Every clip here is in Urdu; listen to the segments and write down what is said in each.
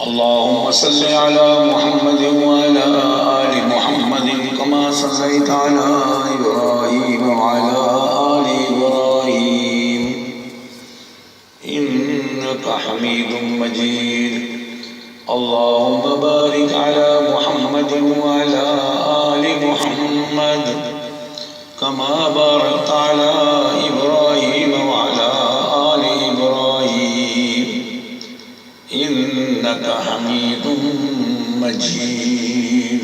اللهم صل على محمد وعلى آل محمد كما صليت على إبراهيم وعلى آل إبراهيم إنك حميد مجيد. اللهم بارك على محمد وعلى آل محمد كما باركت على إبراهيم وعلى آل إبراهيم إنك حميد مجيد.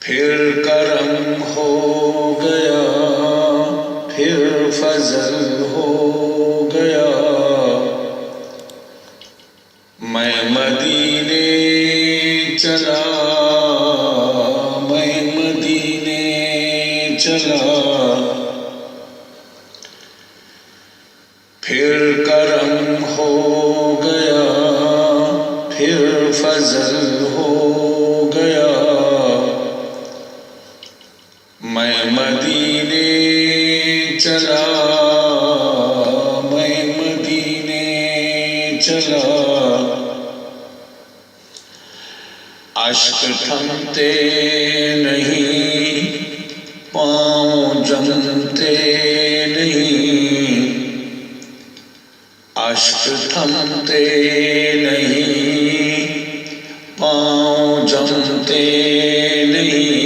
پھر کرم ہو گیا، پھر فضل ہو گیا، میں مدینے چلا، میں مدینے چلا. پھر کرم ہو گیا، پھر فضل ہو گیا، میں مدینے چلا، میں مدینے چلا. اشک تھمتے نہیں، پاؤں جمتے نہیں، اشک تھمتے نہیں، پاؤں جمتے نہیں.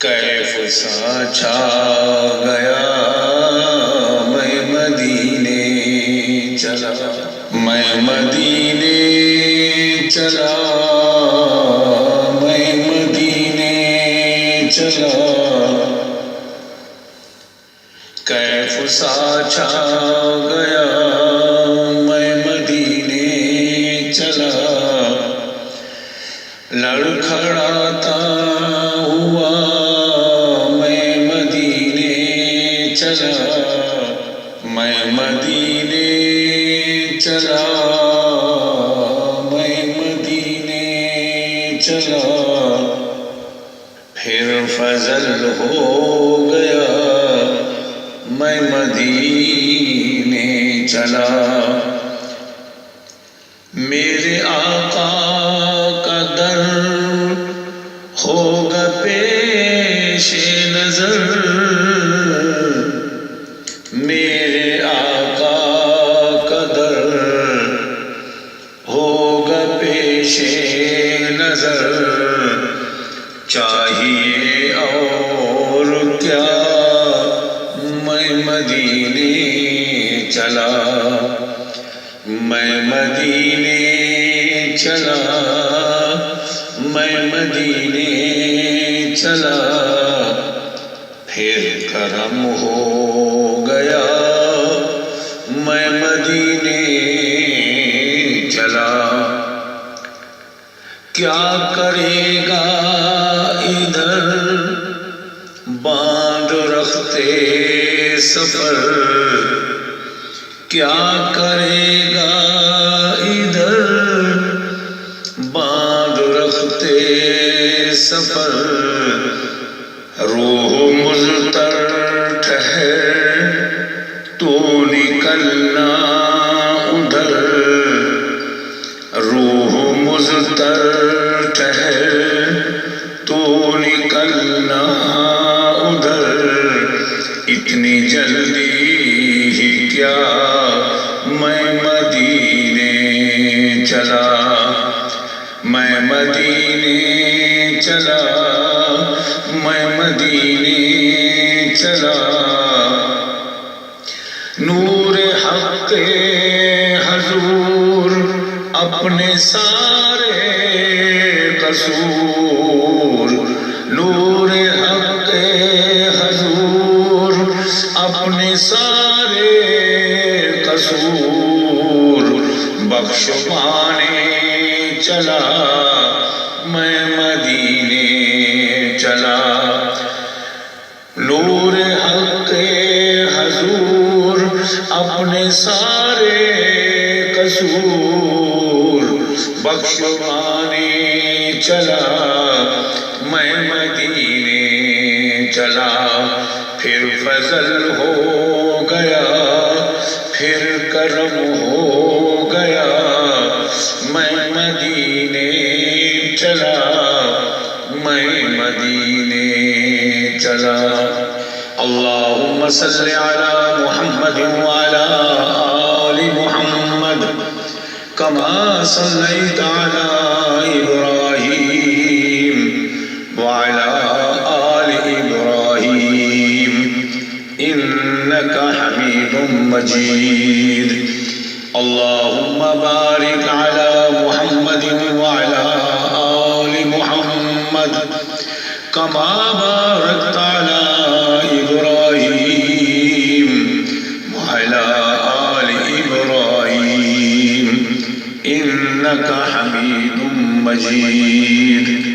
کیف سا چھا گیا، میں مدینے چلا، میں مدینے چلا، میں مدینے چلا. کیف سا چھا گیا، میں مدینے چلا. لڑکھڑاتا ہوا میں مدینے چلا، میں مدینے چلا، میں مدینے چلا. پھر فضل ہو گیا، میں مدینے چلا. میرے آقا کا در ہوگا پیش نظر، میرے آقا کا در ہوگا پیش نظر. چاہیے اور کیا، میں مدینے چلا، میں مدینے چلا، میں مدینے چلا. پھر کرم ہو گیا، میں مدینے چلا. کیا کرے گا ادھر باندھ رکھتے سفر، کیا کرے گا ادھر باندھ رکھتے سفر. روح مضطر ٹھہر تو نکلنا ادھر، روح مضطر ٹھہر تو نکلنا ادھر. اتنی جلدی ہی کیا، میں مدینے چلا، میں مدینے چلا، میں مدینے چلا. نور حق حضور اپنے سارے قصور، نور حق حضور اپنے سارے قصور بخشوانے چلا، میں مدینے چلا. نور حق حضور اپنے سارے قصور بخشوانے چلا، میں مدینے چلا. پھر فضل ہو گیا پھر کرم ہو گیا میں مدینے چلا میں مدینے چلا اللہم صلی علی محمد وعلی آل محمد کما صلیت علی ابراہیم وعلی آل ابراہیم انکا حمید مجید اللہم بارک علی محمد وعلی آل محمد کما بارکت علی ابراہیم وعلی آل ابراہیم انکا حمید مجید